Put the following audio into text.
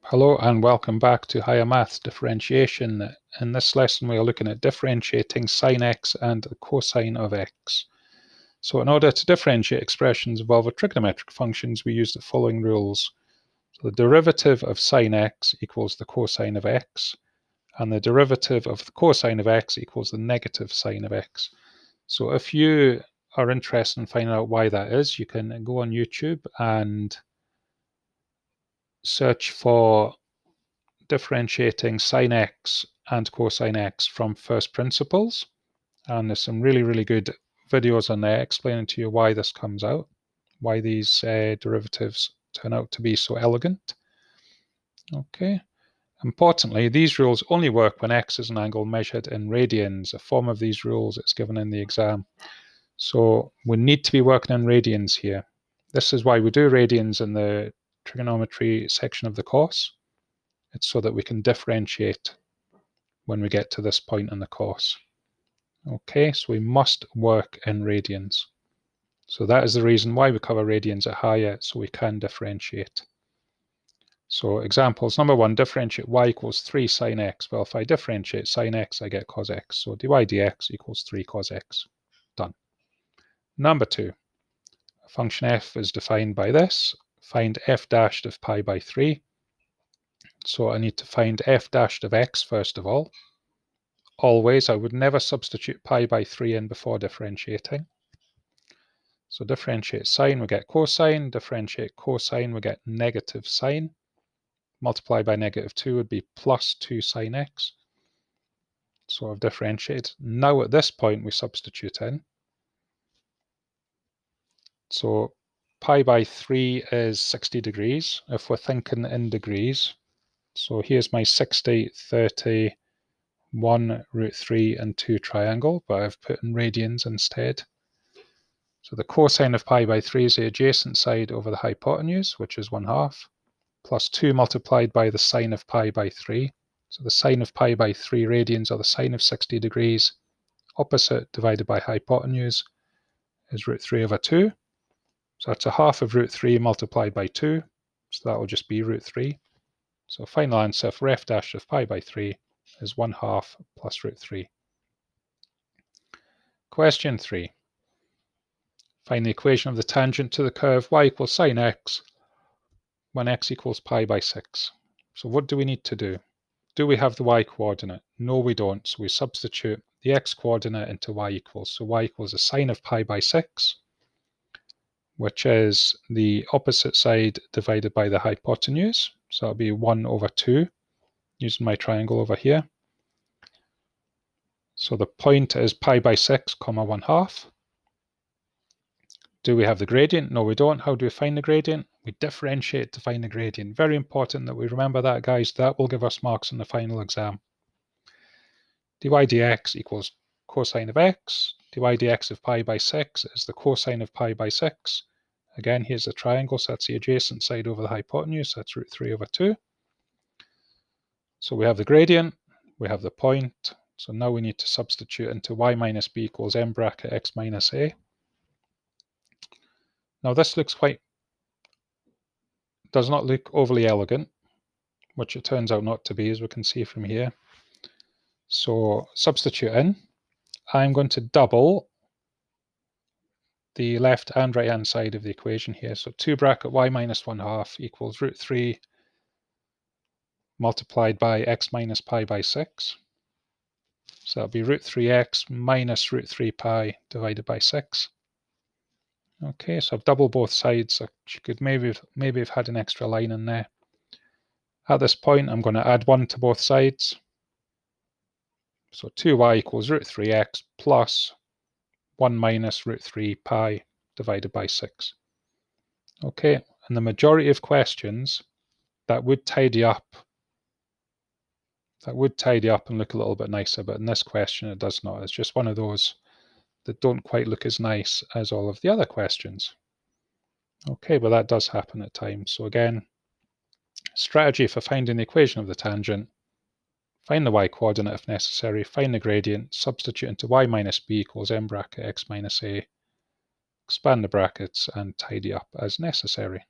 Hello and welcome back to Higher Maths Differentiation. In this lesson we are looking at differentiating sin x and the cosine of x. So in order to differentiate expressions involving trigonometric functions, we use the following rules. So the derivative of sin x equals the cosine of x, and the derivative of the cosine of x equals the negative sine of x. So if you are interested in finding out why that is, you can go on YouTube and search for differentiating sin x and cosine x from first principles, and there's some really good videos on there explaining to you why this comes out, why these derivatives turn out to be so elegant. Okay, importantly, these rules only work when x is an angle measured in radians. A form of these rules is given in the exam, so we need to be working in radians here. This is why we do radians in the trigonometry section of the course. It's so that we can differentiate when we get to this point in the course. Okay, so we must work in radians. So that is the reason why we cover radians at higher, so we can differentiate. So examples, number one, differentiate y equals 3 sine x. Well, if I differentiate sine x, I get cos x. So dy dx equals 3 cos x. Done. Number two, a function f is defined by this. Find f dashed of pi by 3. So I need to find f dashed of x first of all. Always, I would never substitute pi by 3 in before differentiating. So differentiate sine, we get cosine. Differentiate cosine, we get negative sine. Multiply by negative 2 would be plus 2 sine x. So I've differentiated. Now at this point, we substitute in. So pi by 3 is 60 degrees. If we're thinking in degrees, so here's my 60, 30, 1, root 3, and 2 triangle, but I've put in radians instead. So the cosine of pi by 3 is the adjacent side over the hypotenuse, which is 1/2, plus 2 multiplied by the sine of pi by 3. So the sine of pi by 3 radians, or the sine of 60 degrees, opposite divided by hypotenuse, is root 3 over 2. So that's 1/2 of root 3 multiplied by 2. So that will just be root 3. So final answer for f dash of pi by 3 is 1/2 plus root 3. Question 3. Find the equation of the tangent to the curve y equals sine x when x equals pi by 6. So what do we need to do? Do we have the y coordinate? No, we don't. So we substitute the x coordinate into y equals. So y equals the sine of pi by 6, which is the opposite side divided by the hypotenuse. So it'll be 1 over 2, using my triangle over here. So the point is pi by 6, comma 1/2. Do we have the gradient? No, we don't. How do we find the gradient? We differentiate to find the gradient. Very important that we remember that, guys. That will give us marks in the final exam. Dy dx equals cosine of x. Dy dx of pi by 6 is the cosine of pi by 6. Again, here's the triangle, so that's the adjacent side over the hypotenuse. That's root 3 over 2. So we have the gradient, we have the point. So now we need to substitute into y minus b equals m bracket x minus a. Now this does not look overly elegant, which it turns out not to be, as we can see from here. So substitute in. I'm going to double the left and right hand side of the equation here. So 2 bracket y minus 1/2 equals root 3 multiplied by x minus pi by 6. So that'll be root 3x minus root 3 pi divided by 6. Okay, so I've doubled both sides. So you could maybe have had an extra line in there. At this point, I'm going to add 1 to both sides. So 2y equals root 3x plus 1 minus root 3 pi divided by 6. Okay, and the majority of questions, that would tidy up. That would tidy up and look a little bit nicer, but in this question it does not. It's just one of those that don't quite look as nice as all of the other questions. Okay, but that does happen at times. So again, strategy for finding the equation of the tangent: find the y coordinate if necessary, find the gradient, substitute into y minus b equals m bracket x minus a, expand the brackets, and tidy up as necessary.